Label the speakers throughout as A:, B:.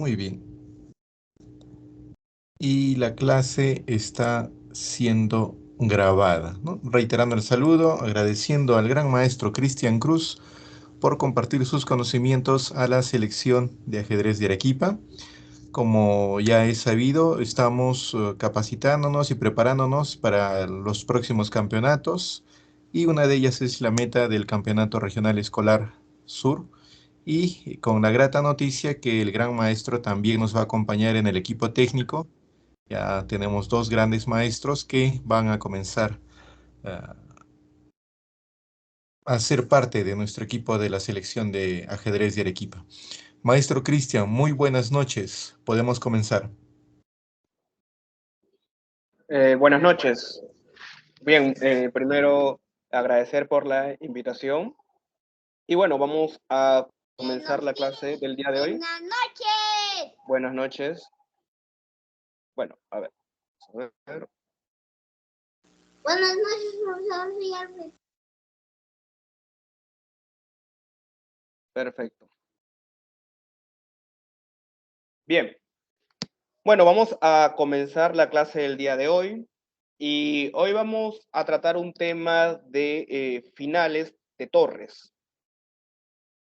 A: Muy bien. Y la clase está siendo grabada, ¿no? Reiterando el saludo, agradeciendo al gran maestro Cristian Cruz por compartir sus conocimientos a la selección de ajedrez de Arequipa. Como ya es sabido, estamos capacitándonos y preparándonos para los próximos campeonatos y una de ellas es la meta del Campeonato Regional Escolar Sur y con la grata noticia que el gran maestro también nos va a acompañar en el equipo técnico. Ya tenemos dos grandes maestros que van a comenzar a ser parte de nuestro equipo de la selección de ajedrez de Arequipa. Maestro Cristian, muy buenas noches. Podemos comenzar.
B: Buenas noches. Bien, primero agradecer por la invitación. Y bueno, vamos a comenzar la clase del día de hoy.
C: Buenas noches.
B: Buenas noches. Bueno, a ver.
C: Buenas noches, profesor Villalpes.
B: Perfecto. Bien. Bueno, vamos a comenzar la clase del día de hoy. Y hoy vamos a tratar un tema de finales de torres.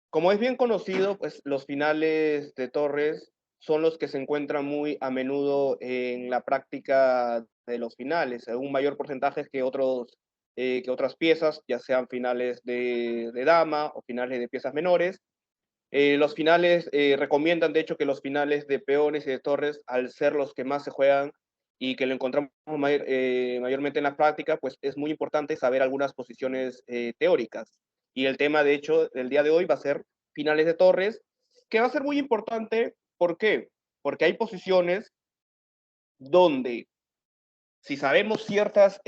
B: Como es bien conocido, pues los finales de torres son los que se encuentran muy a menudo en la práctica de los finales, un mayor porcentaje que otras piezas, ya sean finales de dama o finales de piezas menores. Los finales recomiendan, de hecho, que los finales de peones y de torres, al ser los que más se juegan y que lo encontramos mayormente en la práctica, pues es muy importante saber algunas posiciones teóricas. Y el tema, de hecho, del día de hoy va a ser finales de torres, que va a ser muy importante. ¿Por qué? Porque hay posiciones donde, si sabemos ciertas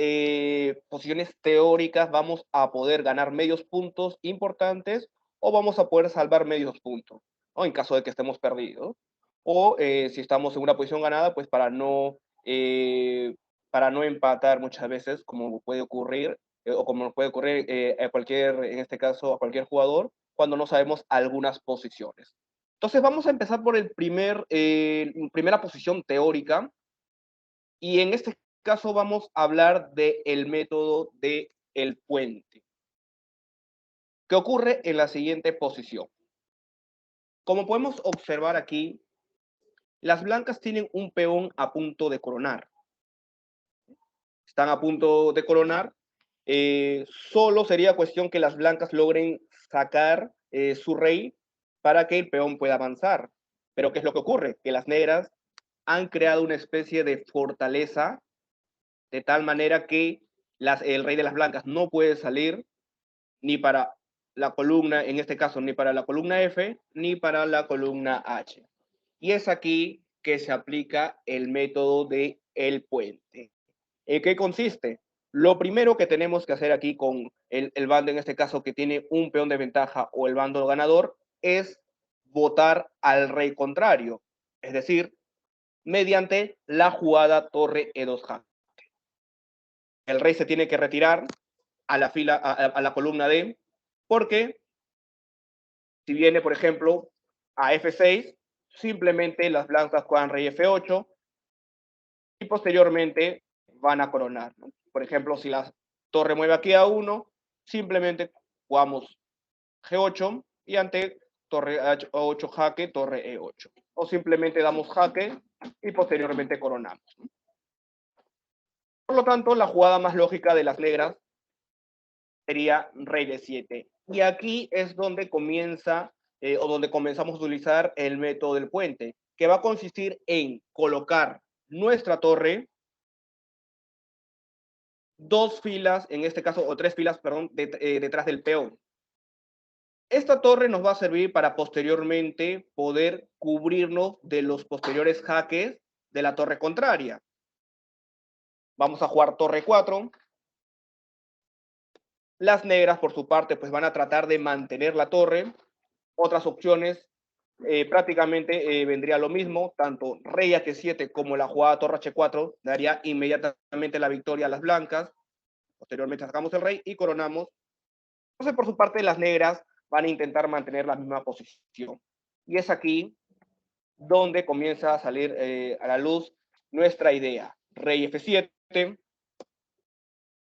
B: posiciones teóricas, vamos a poder ganar medios puntos importantes o vamos a poder salvar medios puntos, ¿no? En caso de que estemos perdidos. O si estamos en una posición ganada, pues para no empatar muchas veces, como puede ocurrir, o como puede ocurrir en este caso, a cualquier jugador, cuando no sabemos algunas posiciones. Entonces vamos a empezar por primera posición teórica, y en este caso vamos a hablar del método del puente, que ocurre en la siguiente posición. Como podemos observar aquí, las blancas tienen un peón a punto de coronar. Están a punto de coronar. Solo sería cuestión que las blancas logren sacar su rey para que el peón pueda avanzar. Pero ¿qué es lo que ocurre? Que las negras han creado una especie de fortaleza de tal manera que el rey de las blancas no puede salir ni para la columna, en este caso, ni para la columna F, ni para la columna H. Y es aquí que se aplica el método de el puente. ¿En qué consiste? Lo primero que tenemos que hacer aquí con el bando, en este caso, que tiene un peón de ventaja o el bando ganador, es votar al rey contrario, es decir, mediante la jugada torre E2 jaque. El rey se tiene que retirar a la columna D, porque si viene, por ejemplo, a F6, simplemente las blancas juegan rey F8 y posteriormente van a coronar, ¿no? Por ejemplo, si la torre mueve aquí a 1, simplemente jugamos G8 y ante torre H8 jaque, torre E8. O simplemente damos jaque y posteriormente coronamos, ¿no? Por lo tanto, la jugada más lógica de las negras sería rey de 7. Y aquí es donde donde comenzamos a utilizar el método del puente, que va a consistir en colocar nuestra torre dos filas, en este caso, o tres filas, perdón, detrás del peón. Esta torre nos va a servir para posteriormente poder cubrirnos de los posteriores jaques de la torre contraria. Vamos a jugar torre 4. Las negras, por su parte, pues van a tratar de mantener la torre. Otras opciones, prácticamente vendría lo mismo, tanto rey H7 como la jugada torre H4 daría inmediatamente la victoria a las blancas. Posteriormente sacamos el rey y coronamos. Entonces, por su parte, las negras van a intentar mantener la misma posición. Y es aquí donde comienza a salir a la luz nuestra idea. Rey F7,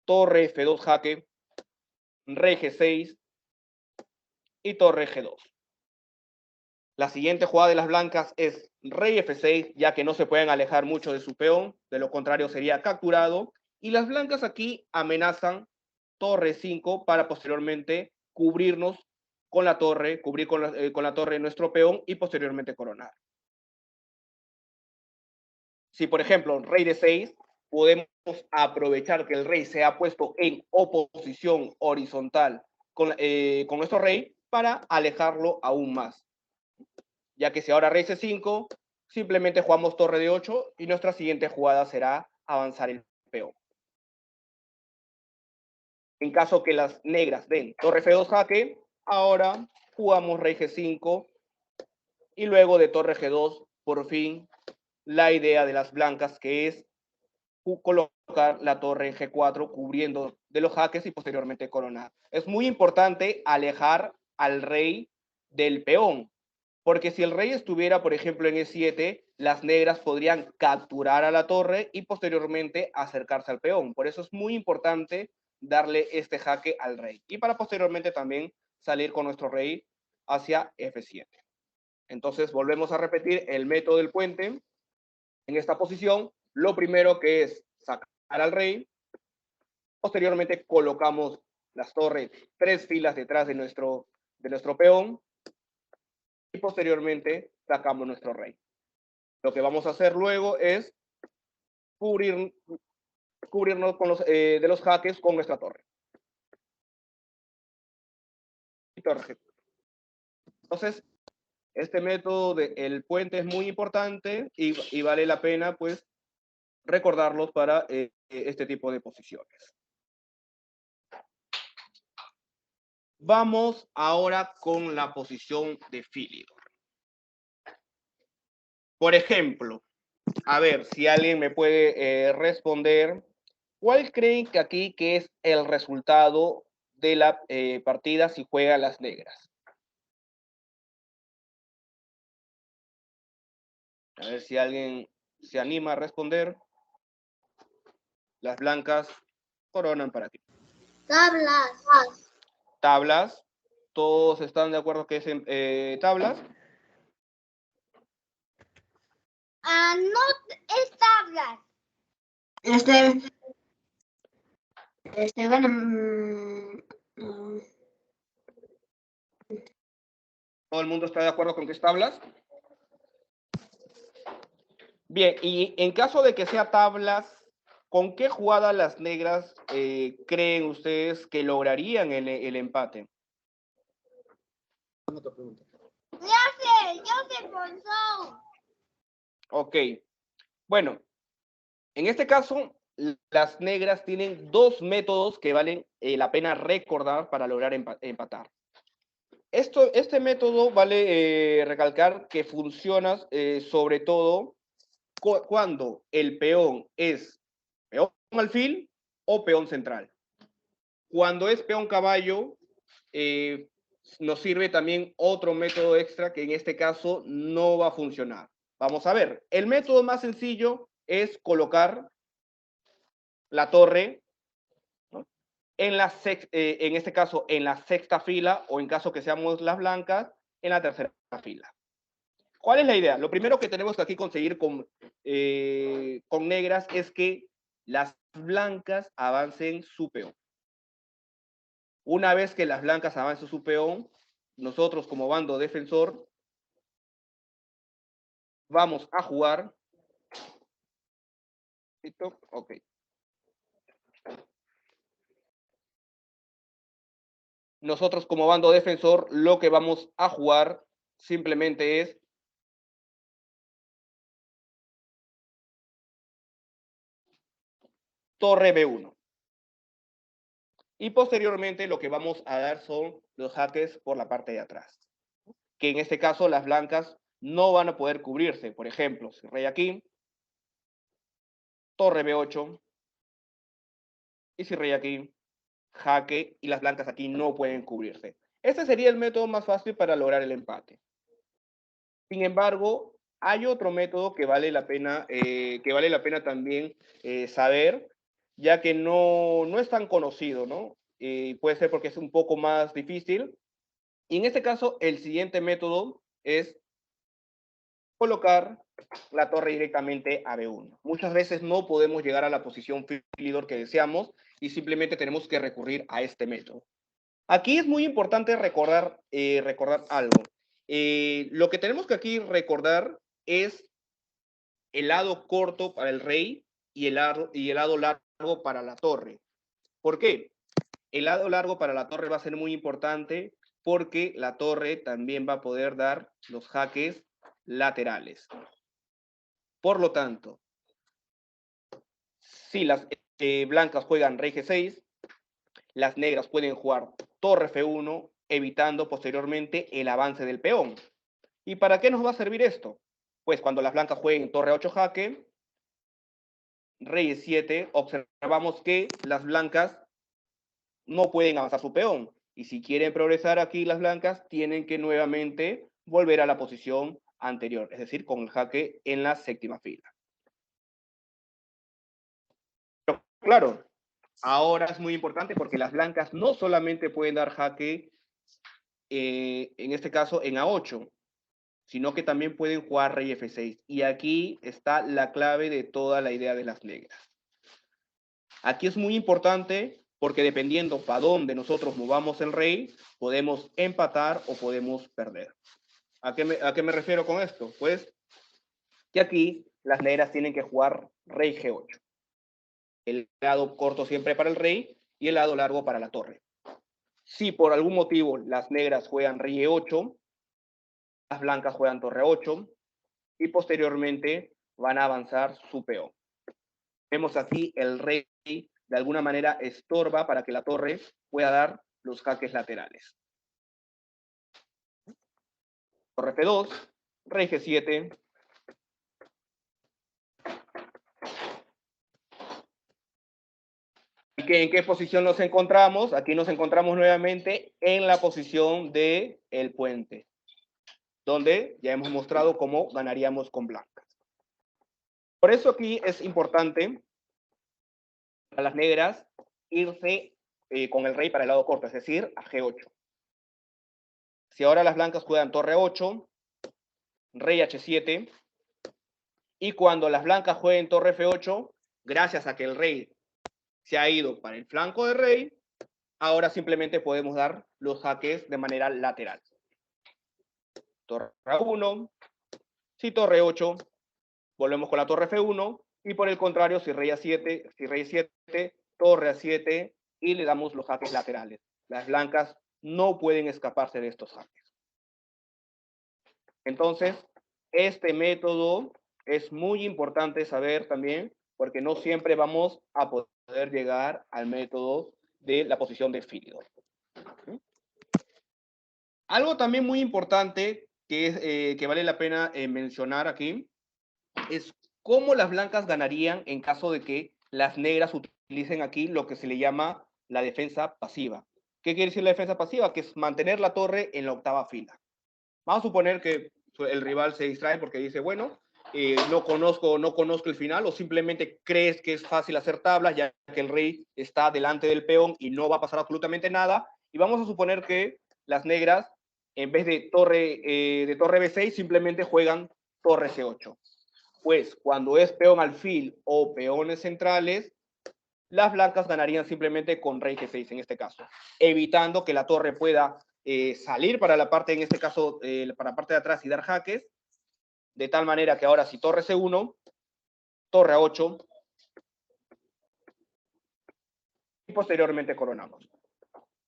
B: torre F2 jaque, rey G6 y torre G2. La siguiente jugada de las blancas es rey F6, ya que no se pueden alejar mucho de su peón, de lo contrario sería capturado, y las blancas aquí amenazan torre 5 para posteriormente cubrirnos con la torre, cubrir con la torre nuestro peón y posteriormente coronar. Si, por ejemplo, rey de 6, podemos aprovechar que el rey se ha puesto en oposición horizontal con nuestro rey para alejarlo aún más. Ya que si ahora rey C5, simplemente jugamos torre de 8 y nuestra siguiente jugada será avanzar el peón. En caso que las negras den torre F2 jaque, ahora jugamos rey G5 y luego de torre G2, por fin, la idea de las blancas, que es colocar la torre en G4 cubriendo de los jaques y posteriormente coronar. Es muy importante alejar al rey del peón, porque si el rey estuviera, por ejemplo, en E7, las negras podrían capturar a la torre y posteriormente acercarse al peón. Por eso es muy importante darle este jaque al rey. Y para posteriormente también salir con nuestro rey hacia F7. Entonces volvemos a repetir el método del puente. En esta posición, lo primero que es sacar al rey. Posteriormente colocamos las torres 3 filas detrás de nuestro peón. Y posteriormente sacamos nuestro rey. Lo que vamos a hacer luego es cubrirnos de los jaques con nuestra torre. Y torre. Entonces, este método del puente es muy importante y vale la pena, pues, recordarlos para este tipo de posiciones. Vamos ahora con la posición de Philidor. Por ejemplo, a ver si alguien me puede responder, ¿cuál creen que aquí que es el resultado de la partida si juegan las negras? A ver si alguien se anima a responder. Las blancas coronan para ti.
C: Tablas.
B: Tablas. ¿Todos están de acuerdo que es tablas?
C: No es tablas.
B: ¿Todo el mundo está de acuerdo con que es tablas? Bien, y en caso de que sea tablas, ¿con qué jugada las negras creen ustedes que lograrían el empate?
C: Yo sé, profesor.
B: Ok. Bueno, en este caso, las negras tienen dos métodos que valen la pena recordar para lograr empatar. Este método vale recalcar que funciona sobre todo cuando el peón es peón alfil o peón central. Cuando es peón caballo, nos sirve también otro método extra que en este caso no va a funcionar. Vamos a ver, el método más sencillo es colocar la torre, ¿no?, en este caso en la sexta fila o en caso que seamos las blancas, en la tercera fila. ¿Cuál es la idea? Lo primero que tenemos que aquí conseguir con negras es que las blancas avancen su peón. Una vez que las blancas avancen su peón, nosotros como bando defensor vamos a jugar. ¿Listo? Ok. Nosotros como bando defensor lo que vamos a jugar simplemente es torre B1. Y posteriormente lo que vamos a dar son los jaques por la parte de atrás, que en este caso las blancas no van a poder cubrirse. Por ejemplo, si rey aquí, torre B8, y si rey aquí, jaque, y las blancas aquí no pueden cubrirse. Este sería el método más fácil para lograr el empate. Sin embargo, hay otro método que vale la pena también saber, ya que no es tan conocido, ¿no? Puede ser porque es un poco más difícil. Y en este caso, el siguiente método es colocar la torre directamente a B1. Muchas veces no podemos llegar a la posición Philidor que deseamos y simplemente tenemos que recurrir a este método. Aquí es muy importante recordar algo. Lo que tenemos que aquí recordar es el lado corto para el rey y el lado largo para la torre. ¿Por qué? El lado largo para la torre va a ser muy importante porque la torre también va a poder dar los jaques laterales. Por lo tanto, si las blancas juegan rey G6, las negras pueden jugar torre F1, evitando posteriormente el avance del peón. ¿Y para qué nos va a servir esto? Pues cuando las blancas jueguen torre 8 jaque, rey E7, observamos que las blancas no pueden avanzar su peón. Y si quieren progresar aquí las blancas, tienen que nuevamente volver a la posición anterior, es decir, con el jaque en la séptima fila. Pero claro, ahora es muy importante porque las blancas no solamente pueden dar jaque, en este caso en A8, sino que también pueden jugar rey F6. Y aquí está la clave de toda la idea de las negras. Aquí es muy importante porque dependiendo para dónde nosotros movamos el rey, podemos empatar o podemos perder. ¿A qué me refiero con esto? Pues que aquí las negras tienen que jugar rey G8. El lado corto siempre para el rey y el lado largo para la torre. Si por algún motivo las negras juegan rey E8, las blancas juegan torre 8 y posteriormente van a avanzar su peón. Vemos aquí el rey de alguna manera estorba para que la torre pueda dar los jaques laterales. Torre F2, rey G7. ¿En qué posición nos encontramos? Aquí nos encontramos nuevamente en la posición del puente, donde ya hemos mostrado cómo ganaríamos con blancas. Por eso aquí es importante para las negras irse con el rey para el lado corto, es decir, a G8. Si ahora las blancas juegan torre 8, rey H7, y cuando las blancas jueguen torre F8, gracias a que el rey se ha ido para el flanco del rey, ahora simplemente podemos dar los jaques de manera lateral. Torre A1, si torre 8, volvemos con la torre F1, y por el contrario, si rey A7, si rey 7, torre A7, y le damos los jaques laterales. Las blancas no pueden escaparse de estos jaques. Entonces, este método es muy importante saber también, porque no siempre vamos a poder llegar al método de la posición de Philidor. Algo también muy importante que vale la pena mencionar aquí es cómo las blancas ganarían en caso de que las negras utilicen aquí lo que se le llama la defensa pasiva. ¿Qué quiere decir la defensa pasiva? Que es mantener la torre en la octava fila. Vamos a suponer que el rival se distrae porque dice, bueno, no conozco el final, o simplemente crees que es fácil hacer tablas, ya que el rey está delante del peón y no va a pasar absolutamente nada. Y vamos a suponer que las negras, en vez de torre B6, simplemente juegan torre C8. Pues cuando es peón alfil o peones centrales, las blancas ganarían simplemente con rey G6 en este caso, evitando que la torre pueda salir para la parte, en este caso, para la parte de atrás y dar jaques, de tal manera que ahora si torre C1, torre A8, y posteriormente coronamos.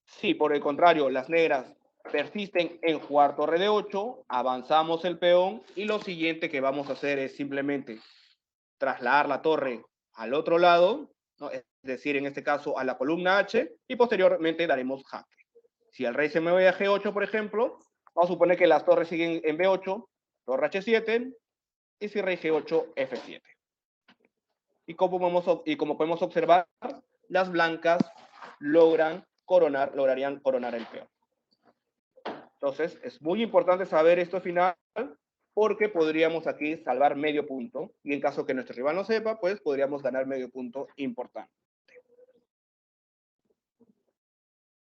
B: Si por el contrario las negras persisten en jugar torre D8, avanzamos el peón y lo siguiente que vamos a hacer es simplemente trasladar la torre al otro lado, ¿no? Es decir, en este caso a la columna H, y posteriormente daremos jaque. Si el rey se mueve a G8, por ejemplo, vamos a suponer que las torres siguen en B8, torre H7, y si rey G8, F7. Y como podemos observar, las blancas lograrían coronar el peón. Entonces, es muy importante saber esto final, porque podríamos aquí salvar medio punto, y en caso que nuestro rival no sepa, pues podríamos ganar medio punto importante.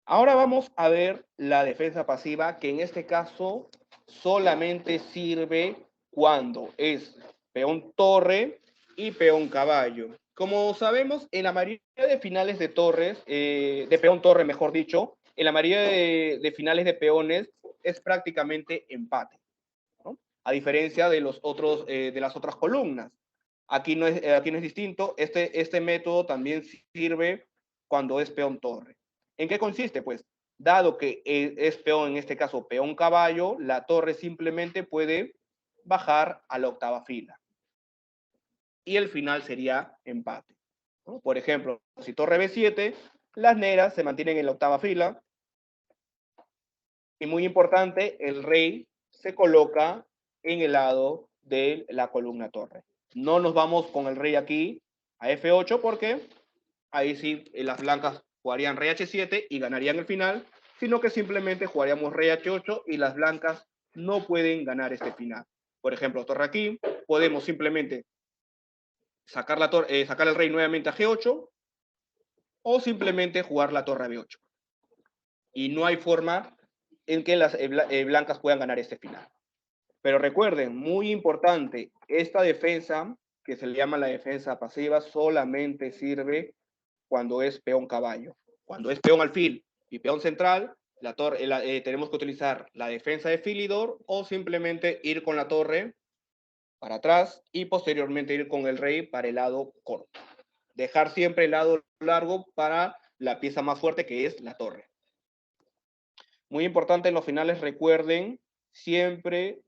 B: Ahora vamos a ver la defensa pasiva, que en este caso solamente sirve cuando es peón torre y peón caballo. Como sabemos, en la mayoría de finales de torres, de peón torre, mejor dicho, en la mayoría de finales de peones es prácticamente empate, ¿no? A diferencia de los otros, de las otras columnas. Aquí no es distinto. Este método también sirve cuando es peón torre. ¿En qué consiste? Pues, dado que es peón, en este caso peón caballo, la torre simplemente puede bajar a la octava fila. Y el final sería empate, ¿no? Por ejemplo, si torre B7, las negras se mantienen en la octava fila. Y muy importante, el rey se coloca en el lado de la columna torre. No nos vamos con el rey aquí a F8 porque ahí sí las blancas jugarían rey H7 y ganarían el final, sino que simplemente jugaríamos rey H8 y las blancas no pueden ganar este final. Por ejemplo, torre aquí, podemos simplemente sacar el rey nuevamente a G8 o simplemente jugar la torre a B8. Y no hay forma en que las blancas puedan ganar este final. Pero recuerden, muy importante, esta defensa, que se le llama la defensa pasiva, solamente sirve cuando es peón caballo. Cuando es peón alfil y peón central, tenemos que utilizar la defensa de filidor o simplemente ir con la torre para atrás y posteriormente ir con el rey para el lado corto. Dejar siempre el lado largo para la pieza más fuerte, que es la torre. Muy importante en los finales, recuerden siempre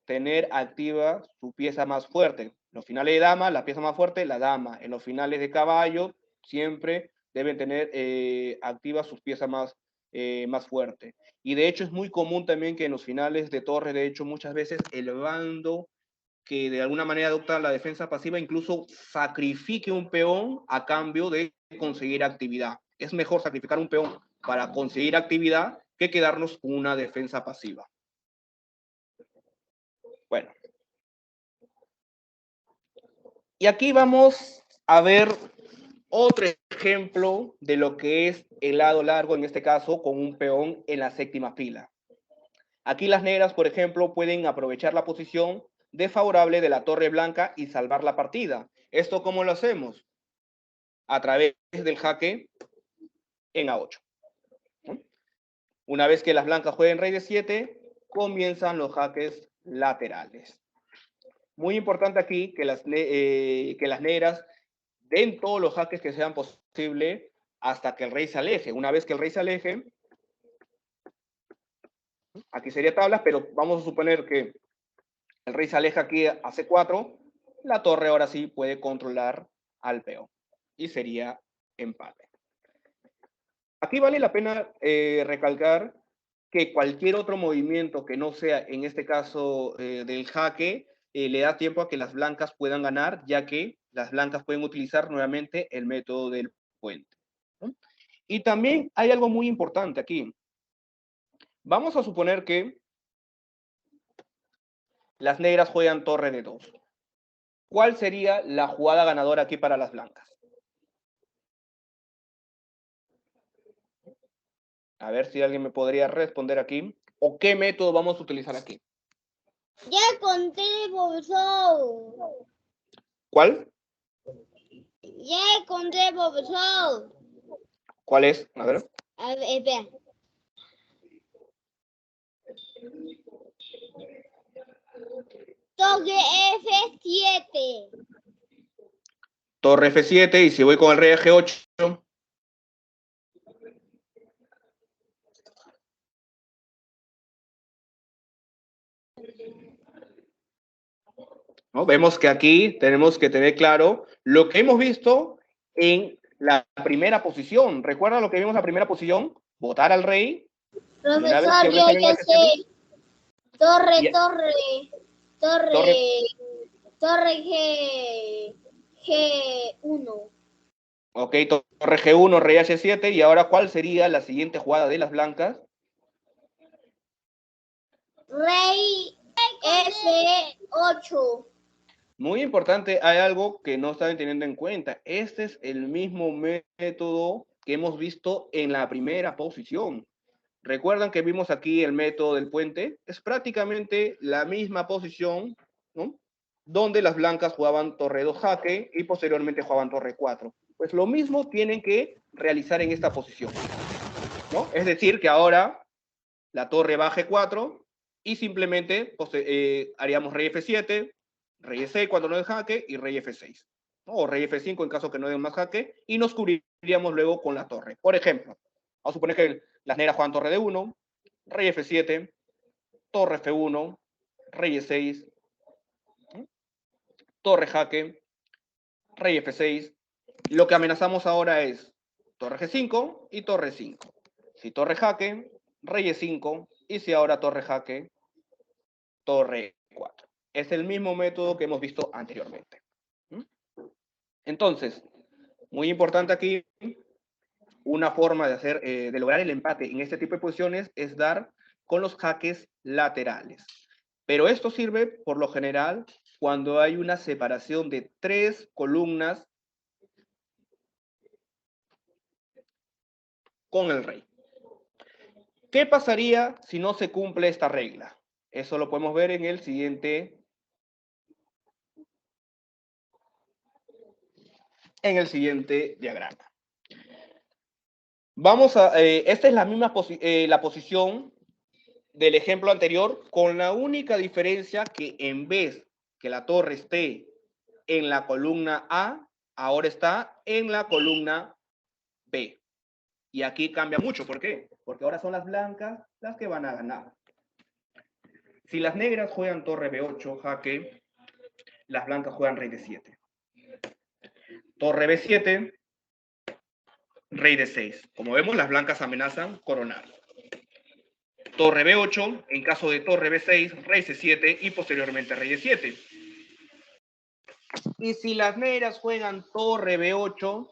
B: tener activa su pieza más fuerte. En los finales de dama, la pieza más fuerte, la dama. En los finales de caballo, siempre deben tener activa sus piezas más fuertes. Y de hecho es muy común también que en los finales de torre, de hecho muchas veces el bando que de alguna manera adopta la defensa pasiva incluso sacrifique un peón a cambio de conseguir actividad. Es mejor sacrificar un peón para conseguir actividad que quedarnos con una defensa pasiva. Bueno. Y aquí vamos a ver otro ejemplo de lo que es el lado largo, en este caso, con un peón en la séptima fila. Aquí las negras, por ejemplo, pueden aprovechar la posición desfavorable de la torre blanca y salvar la partida. ¿Esto cómo lo hacemos? A través del jaque en A8. Una vez que las blancas jueguen rey de 7, comienzan los jaques laterales. Muy importante aquí que las negras den todos los jaques que sean posibles hasta que el rey se aleje. Una vez que el rey se aleje, aquí sería tablas, pero vamos a suponer que el rey se aleja aquí a C4, la torre ahora sí puede controlar al peón y sería empate. Aquí vale la pena recalcar que cualquier otro movimiento que no sea, en este caso, del jaque, le da tiempo a que las blancas puedan ganar, ya que las blancas pueden utilizar nuevamente el método del puente, ¿no? Y también hay algo muy importante aquí. Vamos a suponer que las negras juegan torre de 2. ¿Cuál sería la jugada ganadora aquí para las blancas? A ver si alguien me podría responder aquí. ¿O qué método vamos a utilizar aquí?
C: Ya encontré, profesor.
B: ¿Cuál?
C: Ya encontré, profesor.
B: ¿Cuál es? A ver.
C: A ver, espera. Toque F7.
B: Torre F7 y si voy con el rey a G8. ¿No? Vemos que aquí tenemos que tener claro lo que hemos visto en la primera posición. ¿Recuerda lo que vimos en la primera posición? Votar al rey.
C: Profesor, yo ya sé. Torre, torre G1.
B: Ok, torre G1, rey H7. ¿Y ahora cuál sería la siguiente jugada de las blancas?
C: Rey 8.
B: Muy importante, hay algo que no están teniendo en cuenta. Este es el mismo método que hemos visto en la primera posición. ¿Recuerdan que vimos aquí el método del puente? Es prácticamente la misma posición, ¿no? Donde las blancas jugaban torre 2 jaque y posteriormente jugaban torre 4. Pues lo mismo tienen que realizar en esta posición, ¿no? Es decir, que ahora la torre va a G4 y simplemente haríamos rey F7, rey E6 cuando no es jaque y rey F6, ¿no? O rey F5 en caso que no den más jaque y nos cubriríamos luego con la torre. Por ejemplo, vamos a suponer que las negras juegan torre D1, rey F7, torre F1, rey E6, ¿no? Torre jaque, rey F6. Lo que amenazamos ahora es torre G5 y torre 5. Si torre jaque, rey E5, y si ahora torre jaque, torre 4. Es el mismo método que hemos visto anteriormente. Entonces, muy importante aquí, una forma de hacer, de lograr el empate en este tipo de posiciones es dar con los jaques laterales. Pero esto sirve, por lo general, cuando hay una separación de 3 columnas con el rey. ¿Qué pasaría si no se cumple esta regla? Eso lo podemos ver en el siguiente diagrama. Vamos a, esta es la misma la posición del ejemplo anterior, con la única diferencia que en vez que la torre esté en la columna A, ahora está en la columna B. Y aquí cambia mucho, ¿por qué? Porque ahora son las blancas las que van a ganar. Si las negras juegan torre B8, jaque, las blancas juegan rey D7. Torre B7, rey D6. Como vemos, las blancas amenazan coronar. Torre B8, en caso de torre B6, rey C7 y posteriormente rey D7. Y si las negras juegan torre B8,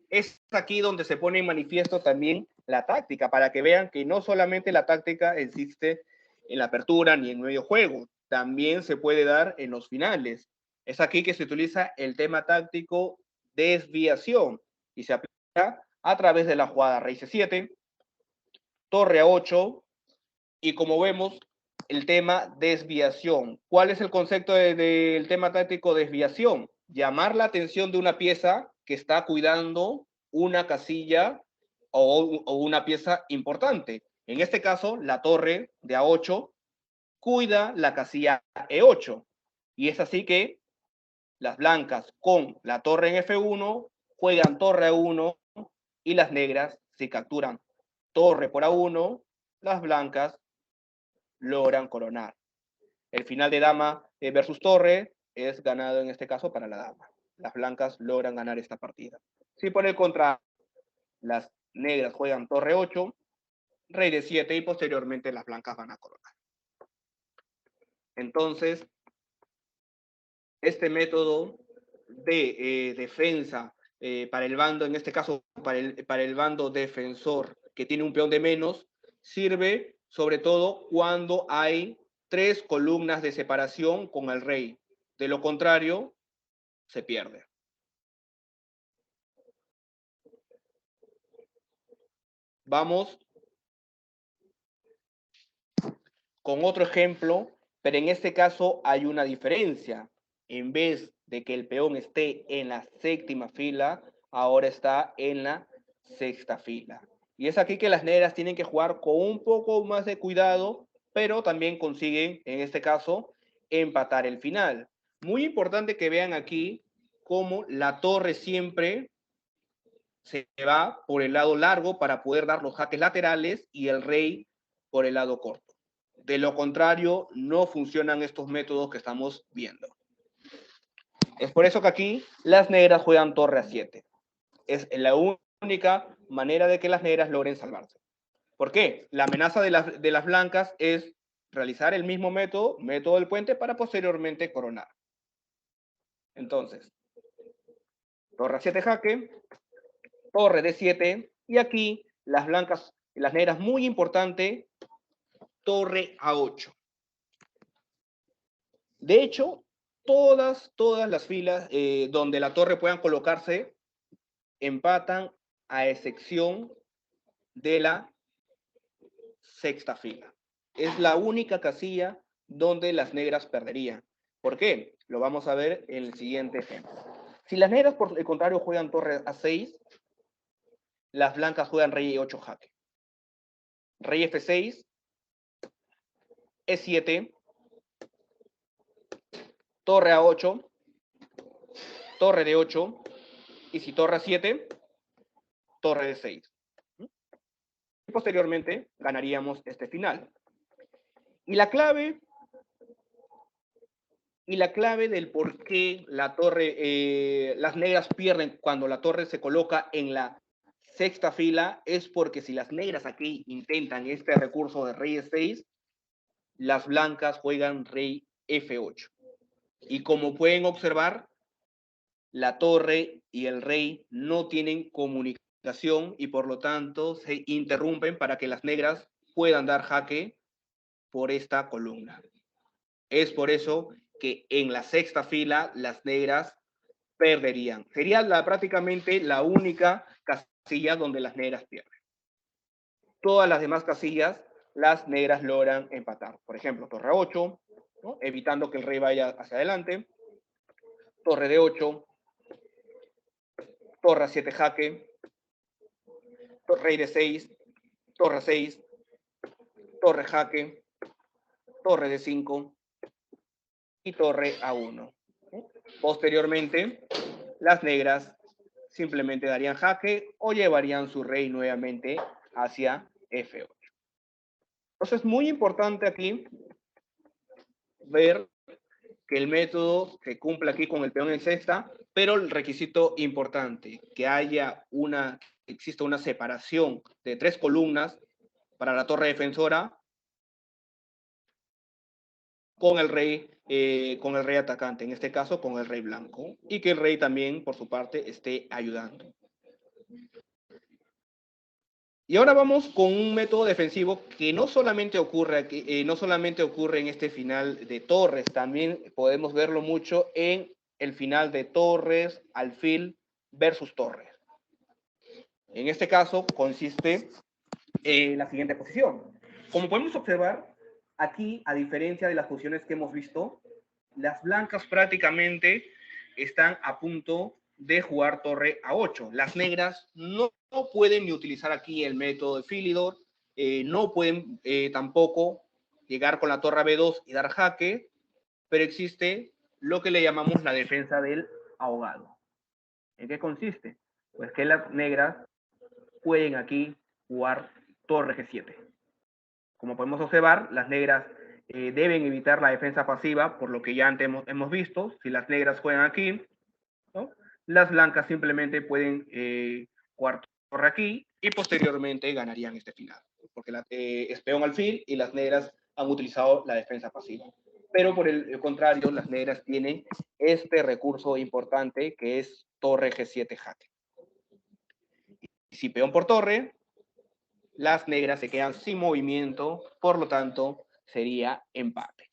B: es aquí donde se pone en manifiesto también la táctica, para que vean que no solamente la táctica existe en la apertura ni en medio juego, también se puede dar en los finales. Es aquí que se utiliza el tema táctico desviación y se aplica a través de la jugada rey C7, torre A8 y como vemos el tema desviación. ¿Cuál es el concepto del tema táctico desviación? Llamar la atención de una pieza que está cuidando una casilla o una pieza importante. En este caso, la torre de A8 cuida la casilla E8. Y es así que las blancas con la torre en F1 juegan torre A1 y las negras, si capturan torre por A1, las blancas logran coronar. El final de dama versus torre es ganado en este caso para la dama. Las blancas logran ganar esta partida. Si por el contrario, las negras juegan torre 8, rey de 7 y posteriormente las blancas van a coronar. Entonces, este método de defensa para el bando, en este caso para el bando defensor que tiene un peón de menos, sirve sobre todo cuando hay 3 columnas de separación con el rey. De lo contrario, se pierde. Vamos con otro ejemplo, pero en este caso hay una diferencia. En vez de que el peón esté en la séptima fila, ahora está en la sexta fila. Y es aquí que las negras tienen que jugar con un poco más de cuidado, pero también consiguen, en este caso, empatar el final. Muy importante que vean aquí cómo la torre siempre se va por el lado largo para poder dar los jaques laterales y el rey por el lado corto. De lo contrario, no funcionan estos métodos que estamos viendo. Es por eso que aquí las negras juegan torre a 7. Es la única manera de que las negras logren salvarse. ¿Por qué? La amenaza de las blancas es realizar el mismo método del puente, para posteriormente coronar. Entonces, torre a 7 jaque, torre de 7, y aquí las blancas, las negras, muy importante, torre a 8. De hecho, todas las filas donde la torre puedan colocarse empatan a excepción de la sexta fila. Es la única casilla donde las negras perderían. ¿Por qué? Lo vamos a ver en el siguiente ejemplo. Si las negras, por el contrario, juegan torre A6, las blancas juegan rey E8 jaque. Rey F6, E7, torre A8, torre D8, y si torre A7, torre D6. Y posteriormente ganaríamos este final. Y la clave del por qué la torre, las negras pierden cuando la torre se coloca en la sexta fila es porque si las negras aquí intentan este recurso de rey E6, las blancas juegan rey F8. Y como pueden observar, la torre y el rey no tienen comunicación y por lo tanto se interrumpen para que las negras puedan dar jaque por esta columna. Es por eso que en la sexta fila las negras perderían. Sería prácticamente la única casilla donde las negras pierden. Todas las demás casillas, las negras logran empatar. Por ejemplo, torre 8, ¿no? Evitando que el rey vaya hacia adelante. Torre de 8, torre a 7 jaque, rey de 6, torre 6, torre jaque, torre de 5 y torre a 1. Posteriormente, las negras simplemente darían jaque o llevarían su rey nuevamente hacia F8. Entonces, es muy importante aquí ver que el método se cumple aquí con el peón en sexta, pero el requisito importante, que exista una separación de 3 columnas para la torre defensora con el rey atacante, en este caso con el rey blanco, y que el rey también, por su parte, esté ayudando. Y ahora vamos con un método defensivo que no solamente ocurre aquí, no solamente ocurre en este final de torres, también podemos verlo mucho en el final de torres, alfil versus torres. En este caso consiste en la siguiente posición. Como podemos observar, aquí, a diferencia de las posiciones que hemos visto, las blancas prácticamente están a punto de jugar torre a 8. Las negras no pueden ni utilizar aquí el método de Philidor, no pueden tampoco llegar con la torre a B2 y dar jaque, pero existe lo que le llamamos la defensa del ahogado. ¿En qué consiste? Pues que las negras pueden aquí jugar torre G7. Como podemos observar, las negras deben evitar la defensa pasiva, por lo que ya antes hemos visto. Si las negras juegan aquí, ¿no? Las blancas simplemente pueden jugar torre aquí y posteriormente ganarían este final, porque es peón alfil y las negras han utilizado la defensa pasiva. Pero por el contrario, las negras tienen este recurso importante que es torre G7 jaque. Y si peón por torre, las negras se quedan sin movimiento, por lo tanto, sería empate.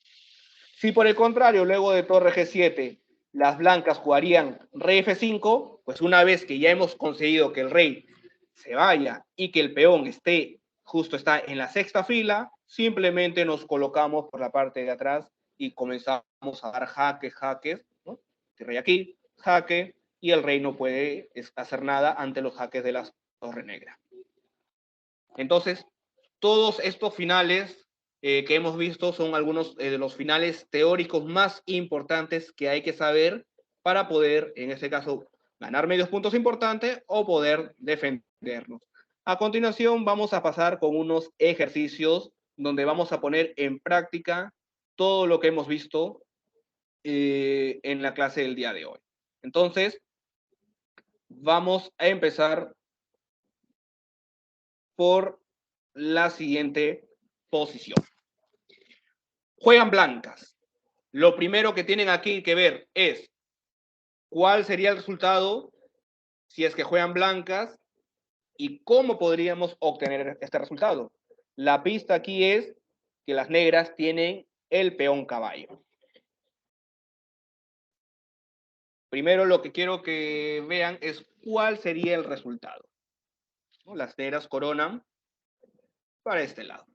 B: Si por el contrario, luego de torre G7, las blancas jugarían rey F5, pues una vez que ya hemos conseguido que el rey se vaya y que el peón está en la sexta fila, simplemente nos colocamos por la parte de atrás y comenzamos a dar jaques, ¿no? El rey aquí, jaque, y el rey no puede hacer nada ante los jaques de la torre negra. Entonces, todos estos finales que hemos visto son algunos de los finales teóricos más importantes que hay que saber para poder, en este caso, ganar medios puntos importantes o poder defendernos. A continuación, vamos a pasar con unos ejercicios donde vamos a poner en práctica todo lo que hemos visto en la clase del día de hoy. Entonces, vamos a empezar por la siguiente posición. Juegan blancas. Lo primero que tienen aquí que ver es cuál sería el resultado si es que juegan blancas y cómo podríamos obtener este resultado. La pista aquí es que las negras tienen el peón caballo. Primero lo que quiero que vean es cuál sería el resultado, ¿no? Las negras coronan para este lado.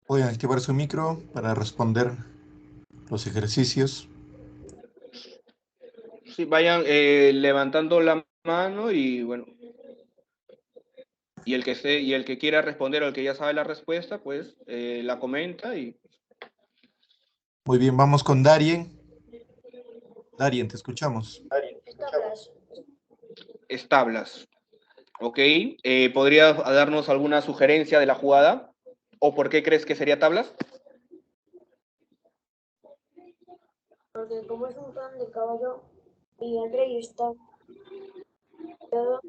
A: Pueden activar su micro para responder los ejercicios.
B: Sí, vayan levantando la mano y bueno, y el que quiera responder o el que ya sabe la respuesta, pues la comenta y
A: Muy bien, vamos con Darien. Darien, te escuchamos.
B: establas. ¿Ok? ¿Podrías darnos alguna sugerencia de la jugada? ¿O por qué crees que sería tablas?
C: Porque como es un plan de caballo y el rey está todo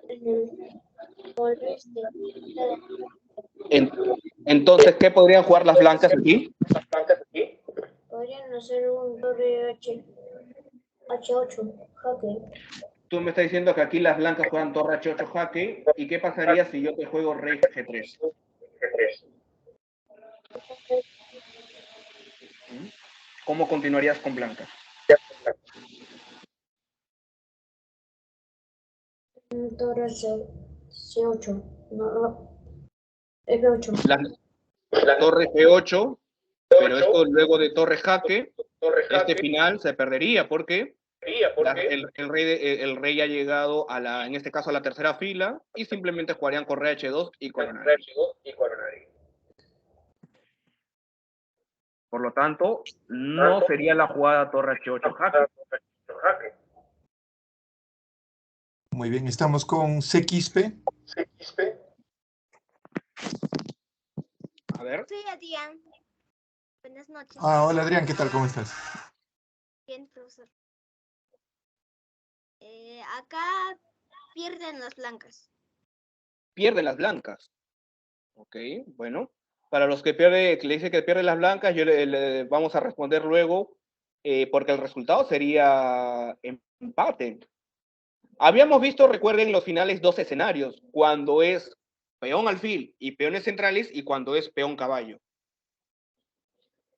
C: en el oeste,
B: Entonces, ¿qué podrían jugar las blancas aquí?
C: podrían hacer un torre H8, jaque.
B: Tú me estás diciendo que aquí las blancas juegan torre H8 jaque. ¿Y qué pasaría si yo te juego rey G3? ¿Cómo continuarías con blancas?
C: Torre C8, no, F8.
B: La torre G8, pero esto luego de torre jaque, este final se perdería porque el rey ha llegado a en este caso a la tercera fila y simplemente jugarían con rey H2 y coronarían. Por lo tanto, no sería la jugada torre H8 jaque.
A: Muy bien, estamos con Sequispe.
B: A ver.
D: Soy Adrián. Buenas noches.
A: Hola Adrián, ¿qué tal? ¿Cómo estás?
D: Bien, profesor. Acá pierden las blancas.
B: Pierden las blancas. Ok, bueno. Para los que le dice que pierden las blancas, le vamos a responder luego, porque el resultado sería empate. Habíamos visto, recuerden, los finales dos escenarios, cuando es peón alfil y peones centrales y cuando es peón caballo.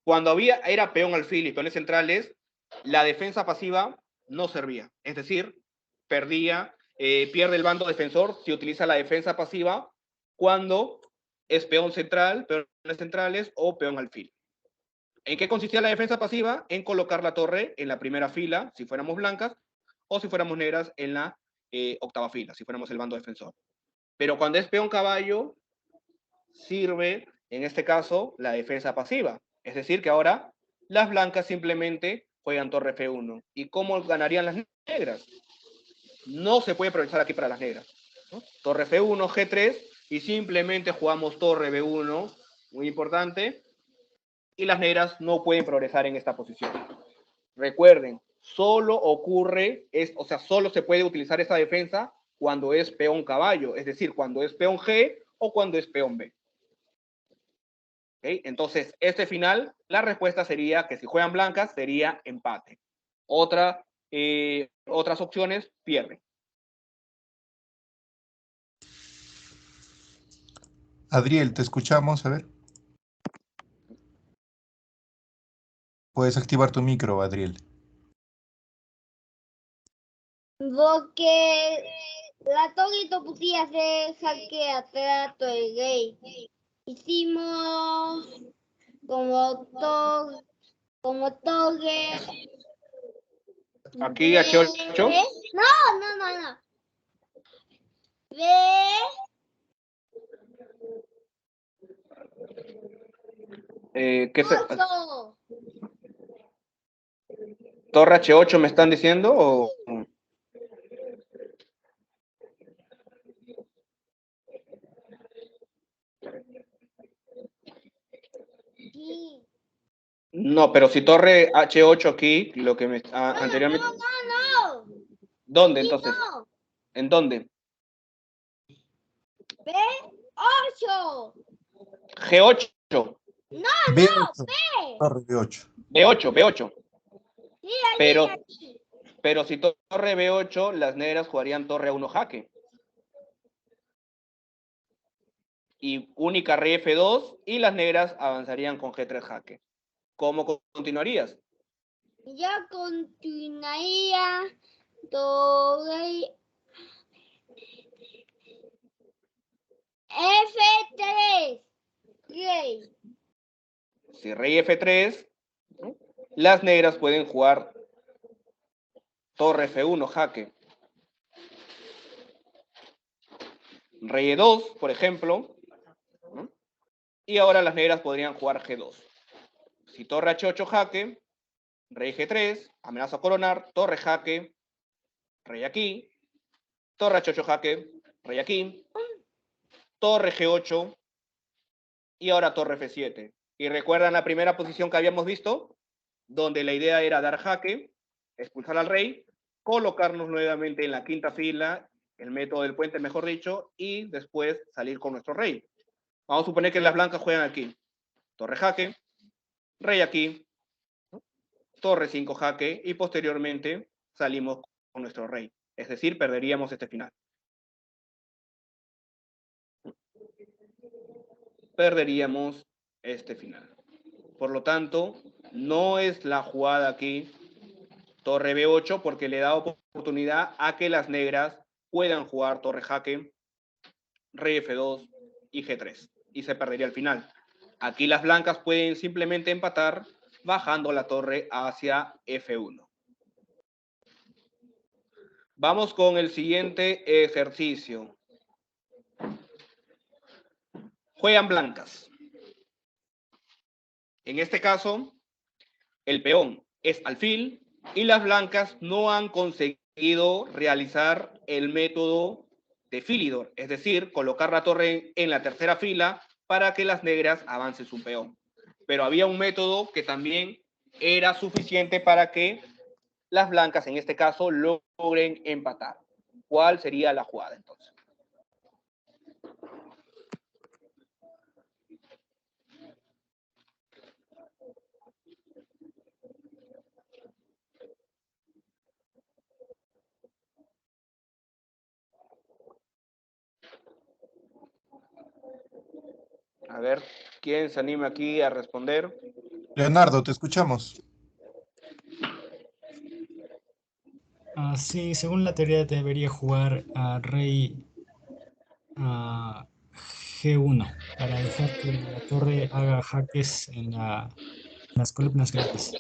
B: Cuando era peón alfil y peones centrales, la defensa pasiva no servía. Es decir, pierde el bando defensor si utiliza la defensa pasiva cuando es peón central, peones centrales o peón alfil. ¿En qué consistía la defensa pasiva? En colocar la torre en la primera fila, si fuéramos blancas, o si fuéramos negras, en la octava fila, si fuéramos el bando defensor. Pero cuando es peón caballo, sirve, en este caso, la defensa pasiva. Es decir, que ahora las blancas simplemente juegan torre F1. ¿Y cómo ganarían las negras? No se puede aprovechar aquí para las negras, ¿no? Torre F1, G3, y simplemente jugamos torre B1, muy importante, y las negras no pueden progresar en esta posición. Recuerden, solo solo se puede utilizar esa defensa cuando es peón caballo, es decir, cuando es peón G o cuando es peón B. ¿Okay? Entonces, este final, la respuesta sería que si juegan blancas, sería empate. Otras opciones pierden.
A: Adriel, te escuchamos, a ver. Puedes activar tu micro, Adriel.
C: Porque la torre podía hacer jaque a trato de rey. Hicimos como torre.
B: Aquí H8.
C: No. B.
B: ¿Torre H8 me están diciendo? ¿O?
C: Sí.
B: No, pero si torre H8 aquí, lo que anteriormente.
C: No.
B: ¿Dónde
C: Sí,
B: entonces?
C: no.
B: ¿En dónde?
C: B8.
B: G8.
A: B8, torre B8.
B: B8, B8.
D: Sí,
B: Pero,
D: aquí.
B: pero si torre B8, las negras jugarían torre A1 jaque. Y única rey F2 y las negras avanzarían con G3 jaque. ¿Cómo continuarías?
D: Yo continuaría torre F3. Rey.
B: Si rey F3, ¿no? Las negras pueden jugar torre F1 jaque. Rey E2, por ejemplo, ¿no? Y ahora las negras podrían jugar G2. Si torre H8 jaque, rey G3, amenaza a coronar, torre jaque, rey aquí, torre H8 jaque, rey aquí, torre G8 y ahora torre F7. Y recuerdan la primera posición que habíamos visto, donde la idea era dar jaque, expulsar al rey, colocarnos nuevamente en la quinta fila, el método del puente, mejor dicho, y después salir con nuestro rey. Vamos a suponer que las blancas juegan aquí. Torre jaque, rey aquí, torre 5 jaque, y posteriormente salimos con nuestro rey. Es decir, perderíamos este final. Perderíamos este final. Por lo tanto, no es la jugada aquí torre B8 porque le da oportunidad a que las negras puedan jugar torre jaque, rey F2 y G3. Y se perdería el final. Aquí las blancas pueden simplemente empatar bajando la torre hacia F1. Vamos con el siguiente ejercicio. Juegan blancas. En este caso, el peón es alfil y las blancas no han conseguido realizar el método de Philidor, es decir, colocar la torre en la tercera fila para que las negras avancen su peón. Pero había un método que también era suficiente para que las blancas, en este caso, logren empatar. ¿Cuál sería la jugada entonces? A ver, ¿quién se anima aquí a responder?
A: Leonardo, te escuchamos.
E: Sí, según la teoría debería jugar a rey a G1 para dejar que la torre haga jaques en las columnas grandes.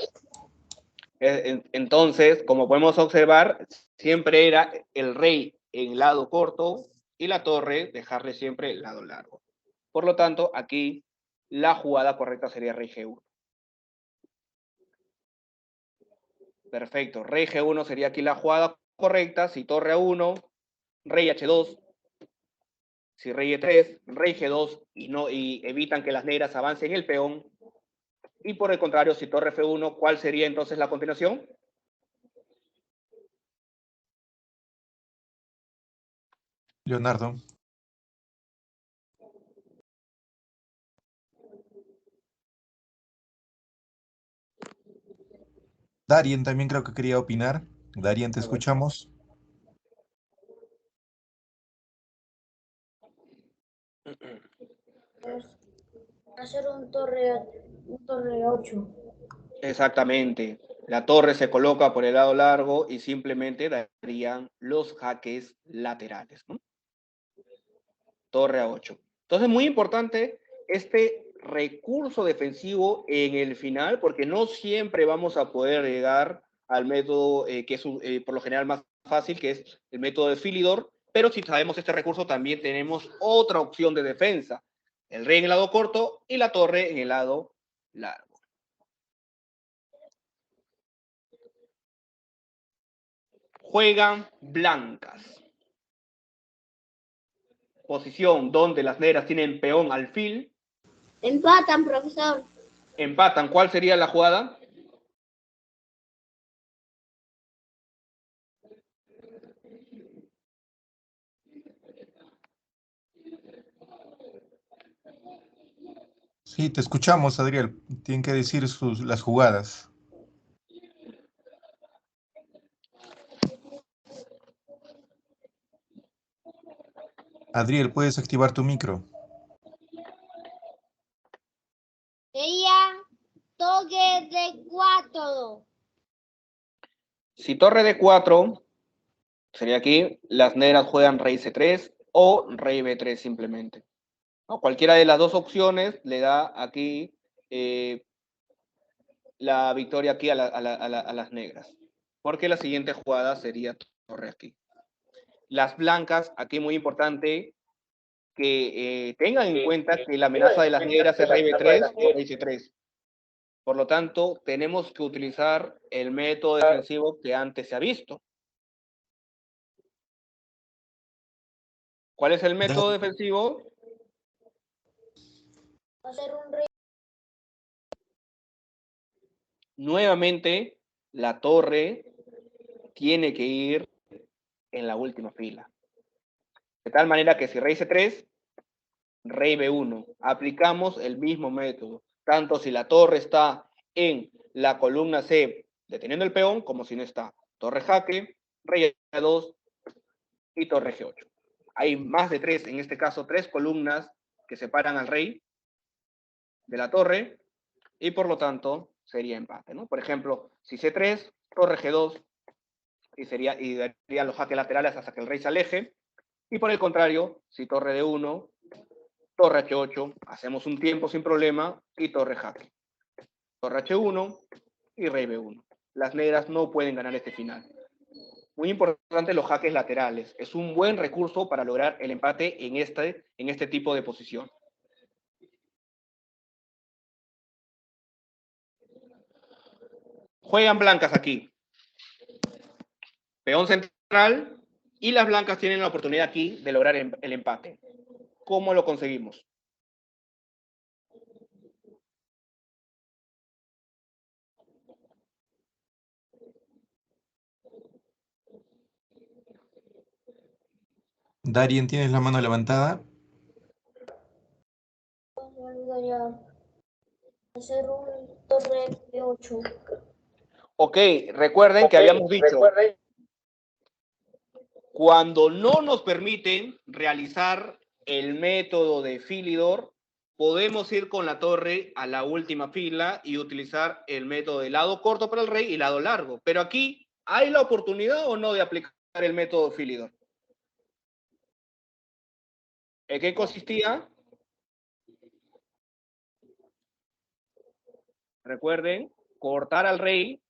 B: Entonces, como podemos observar, siempre era el rey en el lado corto y la torre dejarle siempre el lado largo. Por lo tanto, aquí la jugada correcta sería rey G1. Perfecto, rey G1 sería aquí la jugada correcta. Si torre A1, rey H2, si rey E3, rey G2 y evitan que las negras avancen el peón. Y por el contrario, si torre F1, ¿cuál sería entonces la continuación?
A: Leonardo. Darien también creo que quería opinar. Darien, te escuchamos.
C: Hacer un torre 8.
B: Exactamente. La torre se coloca por el lado largo y simplemente darían los jaques laterales, ¿no? Torre a 8. Entonces, muy importante este recurso defensivo en el final, porque no siempre vamos a poder llegar al método que es por lo general más fácil, que es el método de Philidor, pero si sabemos este recurso también tenemos otra opción de defensa, el rey en el lado corto y la torre en el lado largo. Juegan blancas. Posición donde las negras tienen peón alfil.
D: Empatan, profesor.
B: Empatan. ¿Cuál sería la jugada?
A: Sí, te escuchamos, Adriel. Tienen que decir las jugadas. Adriel, puedes activar tu micro.
D: Sería toque de 4.
B: Si torre de 4, sería aquí, las negras juegan rey C3 o rey B3 simplemente, ¿no? Cualquiera de las dos opciones le da aquí la victoria aquí a las negras, porque la siguiente jugada sería torre aquí. Las blancas, aquí muy importante que tengan en cuenta que la amenaza de las negras es rey B3 o rey C3. Por lo tanto, tenemos que utilizar el método defensivo que antes se ha visto. ¿Cuál es el método defensivo?
C: Hacer un rey.
B: Nuevamente, la torre tiene que ir en la última fila. De tal manera que si rey C3, rey B1. Aplicamos el mismo método, tanto si la torre está en la columna C deteniendo el peón, como si no está. Torre jaque, rey A2 y torre G8. Hay más de 3, en este caso 3 columnas que separan al rey de la torre y por lo tanto sería empate, ¿no? Por ejemplo, si C3, torre G2 y darían los jaques laterales hasta que el rey se aleje. Y por el contrario, si torre D1, torre H8, hacemos un tiempo sin problema y torre jaque. Torre H1 y rey B1. Las negras no pueden ganar este final. Muy importante los jaques laterales. Es un buen recurso para lograr el empate en este tipo de posición. Juegan blancas aquí. Peón central y las blancas tienen la oportunidad aquí de lograr el empate. ¿Cómo lo conseguimos?
A: Darien, ¿tienes la mano levantada?
C: Me olvidaría hacer un torre de 8.
B: Ok, recuerden que habíamos dicho, cuando no nos permiten realizar el método de Philidor, podemos ir con la torre a la última fila y utilizar el método de lado corto para el rey y lado largo. Pero aquí, ¿hay la oportunidad o no de aplicar el método Philidor? ¿En qué consistía? Recuerden, cortar al rey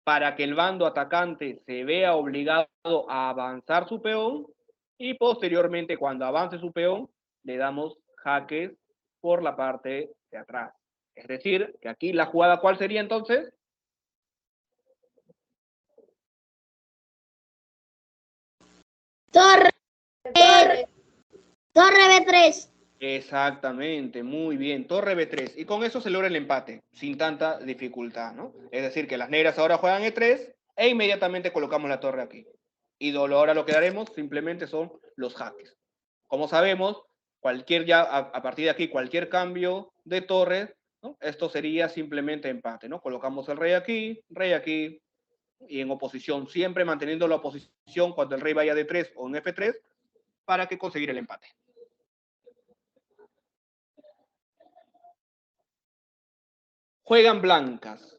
B: para que el bando atacante se vea obligado a avanzar su peón y posteriormente cuando avance su peón le damos jaques por la parte de atrás. Es decir, que aquí la jugada, ¿cuál sería entonces?
D: Torre B3.
B: Exactamente, muy bien, torre B3. Y con eso se logra el empate, sin tanta dificultad, ¿no? Es decir, que las negras ahora juegan E3 e inmediatamente colocamos la torre aquí. Y ahora lo que haremos simplemente son los jaques. Como sabemos, a partir de aquí, cualquier cambio de torre, ¿no? Esto sería simplemente empate, ¿no? Colocamos el rey aquí, y en oposición, siempre manteniendo la oposición cuando el rey vaya de 3 o en F3 para que conseguir el empate. Juegan blancas.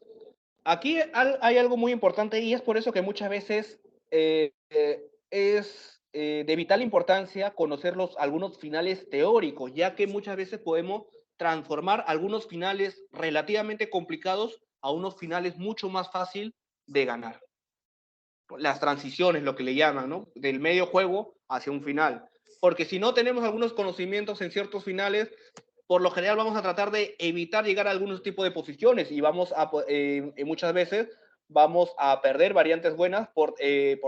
B: Aquí hay algo muy importante y es por eso que muchas veces es de vital importancia conocer algunos finales teóricos, ya que muchas veces podemos transformar algunos finales relativamente complicados a unos finales mucho más fácil de ganar. Las transiciones, lo que le llaman, ¿no? Del medio juego hacia un final. Porque si no tenemos algunos conocimientos en ciertos finales, por lo general vamos a tratar de evitar llegar a algunos tipos de posiciones y muchas veces vamos a perder variantes buenas por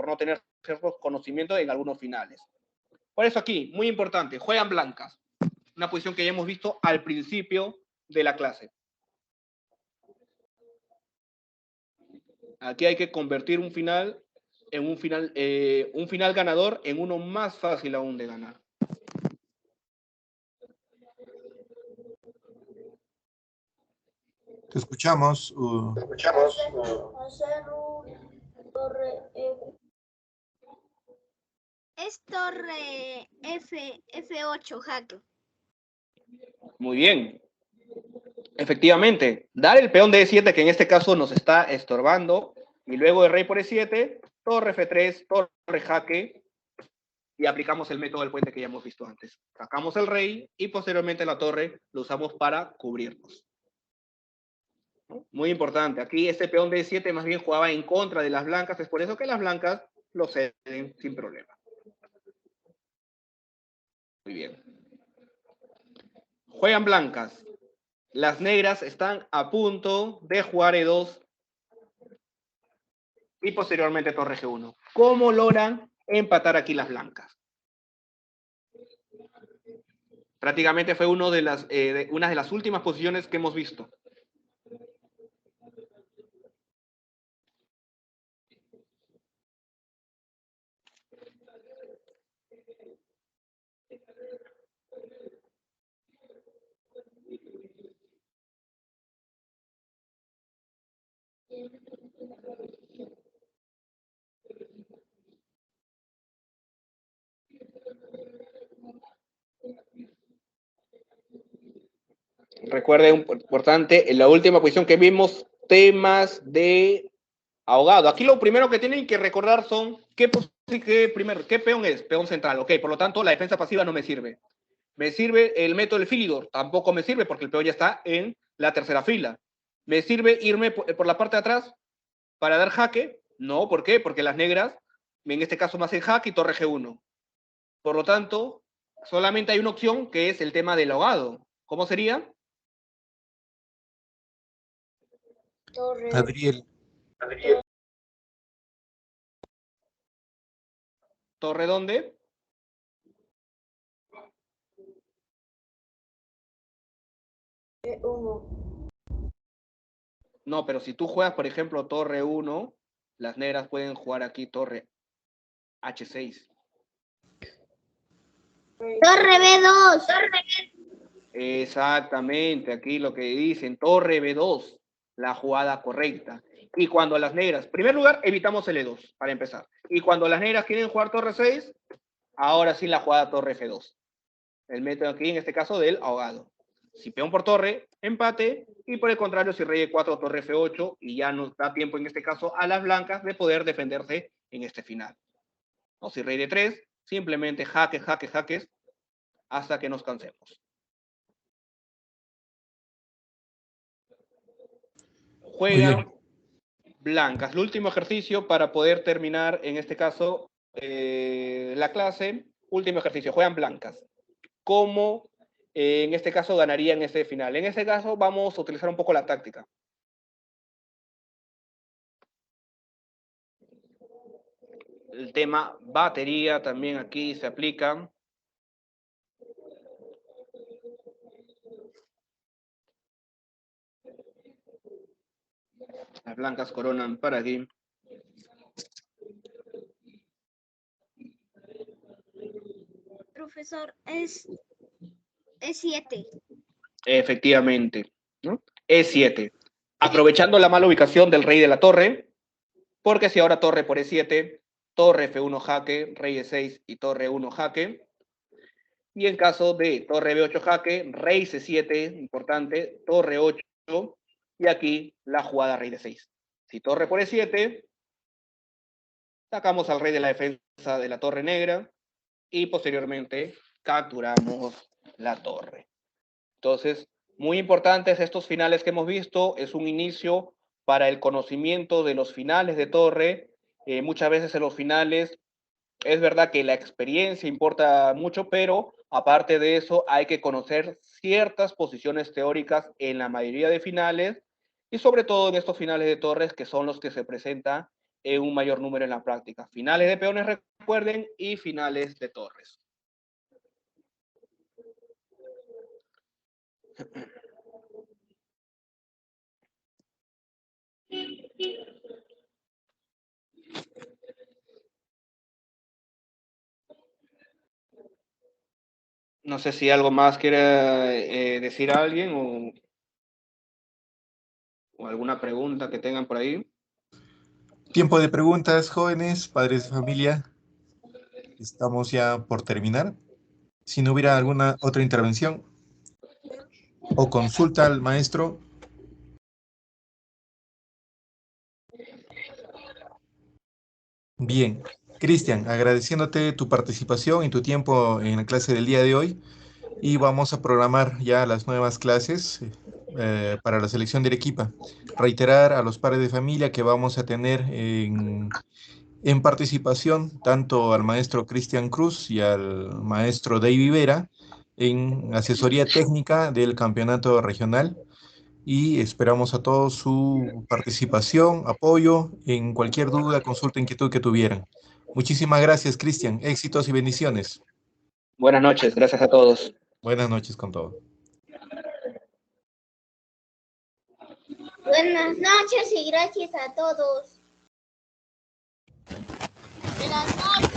B: no tener ciertos conocimientos en algunos finales. Por eso aquí, muy importante, juegan blancas. Una posición que ya hemos visto al principio de la clase. Aquí hay que convertir un final en un final ganador en uno más fácil aún de ganar.
A: Te escuchamos.
C: Hacer un torre F.
D: Es torre F8, jaque.
B: Muy bien. Efectivamente, dar el peón de E7, que en este caso nos está estorbando, y luego el rey por E7, torre F3, torre jaque, y aplicamos el método del puente que ya hemos visto antes. Sacamos el rey y posteriormente la torre lo usamos para cubrirnos. Muy importante, aquí este peón de E7 más bien jugaba en contra de las blancas, es por eso que las blancas lo ceden sin problema. Muy bien. Juegan blancas. Las negras están a punto de jugar E2 y posteriormente torre G1. ¿Cómo logran empatar aquí las blancas? Prácticamente fue una de las últimas posiciones que hemos visto. Recuerden, importante, en la última posición que vimos, temas de ahogado. Aquí lo primero que tienen que recordar son qué peón es, peón central. Ok, por lo tanto, la defensa pasiva no me sirve. ¿Me sirve el método del Philidor? Tampoco me sirve porque el peón ya está en la tercera fila. ¿Me sirve irme por la parte de atrás para dar jaque? No, ¿por qué? Porque las negras, en este caso, me hacen jaque y torre G1. Por lo tanto, solamente hay una opción que es el tema del ahogado. ¿Cómo sería?
C: Torre
A: Adriel.
B: ¿Torre dónde?
C: E1.
B: No, pero si tú juegas, por ejemplo, torre 1, las negras pueden jugar aquí torre H6.
D: Torre B2.
B: Exactamente, aquí lo que dicen, torre B2, la jugada correcta. Y cuando las negras, en primer lugar, evitamos el E2, para empezar. Y cuando las negras quieren jugar torre 6, ahora sí la jugada torre F2. El método aquí, en este caso, del ahogado. Si peón por torre, empate, y por el contrario, si rey E4, torre F8, y ya nos da tiempo, en este caso, a las blancas de poder defenderse en este final. ¿No? Si rey D3, simplemente jaques, jaques, jaques, hasta que nos cansemos. Juegan blancas. El último ejercicio para poder terminar, en este caso, la clase. Último ejercicio, juegan blancas. ¿Cómo, en este caso, ganarían este final? En este caso, vamos a utilizar un poco la táctica. El tema batería también aquí se aplica. Las blancas coronan para aquí.
D: Profesor, es 7.
B: Efectivamente, ¿no? E7. Aprovechando la mala ubicación del rey de la torre, porque si ahora torre por E7, torre F1 jaque, rey E6 y torre 1 jaque. Y en caso de torre B8 jaque, rey C7, importante, torre 8, y aquí la jugada rey D6. Si torre por E7, sacamos al rey de la defensa de la torre negra y posteriormente capturamos la torre. Entonces, muy importantes estos finales que hemos visto, es un inicio para el conocimiento de los finales de torre. Muchas veces en los finales es verdad que la experiencia importa mucho, pero aparte de eso hay que conocer ciertas posiciones teóricas en la mayoría de finales y sobre todo en estos finales de torres que son los que se presentan en un mayor número en la práctica. Finales de peones, recuerden, y finales de torres. No sé si algo más quiere decir alguien o o alguna pregunta que tengan por ahí.
A: Tiempo de preguntas, jóvenes, padres de familia. Estamos ya por terminar. Si no hubiera alguna otra intervención o consulta al maestro. Bien. Cristian, agradeciéndote tu participación y tu tiempo en la clase del día de hoy. Y vamos a programar ya las nuevas clases para la selección de Arequipa. Reiterar a los padres de familia que vamos a tener en participación tanto al maestro Cristian Cruz y al maestro David Vera en asesoría técnica del campeonato regional y esperamos a todos su participación, apoyo en cualquier duda, consulta, inquietud que tuvieran. Muchísimas gracias, Cristian. Éxitos y bendiciones.
B: Buenas noches, gracias a todos.
A: Buenas noches con todo.
D: Buenas noches y gracias a todos. Buenas noches.